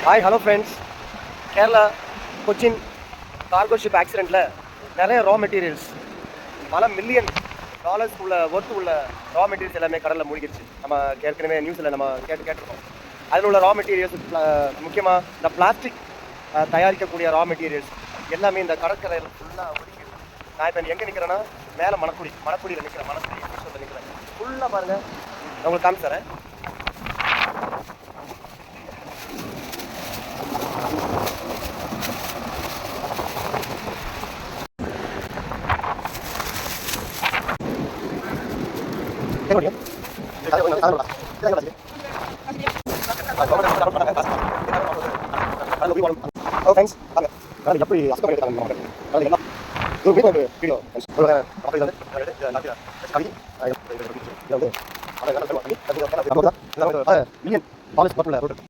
Hi hello friends. Kerala Cochin cargo ship ஆக்சிடெண்ட்டில் நிறைய raw materials பல மில்லியன் டாலர்ஸ் உள்ள ஒர்த்து உள்ள ரா மெட்டீரியல்ஸ் எல்லாமே கடலில் மூழ்கிடுச்சு. நம்ம ஏற்கனவே நியூஸில் நம்ம கேட்டிருக்கோம். அதில் உள்ள ரா மெட்டீரியல்ஸ் முக்கியமாக இந்த பிளாஸ்டிக் தயாரிக்கக்கூடிய ரா மெட்டீரியல்ஸ் எல்லாமே இந்த கடற்கரையில் ஃபுல்லாக ஒதுக்கிடுது. நான் இப்போ எங்கே நிற்கிறேன்னா மேலே மணக்குடியில் நிற்கிறேன். மணக்குடி பீச்சோட நிற்கிறேன். ஃபுல்லாக பாருங்கள், நான் உங்களுக்கு காமிச்சிறேன். எப்படி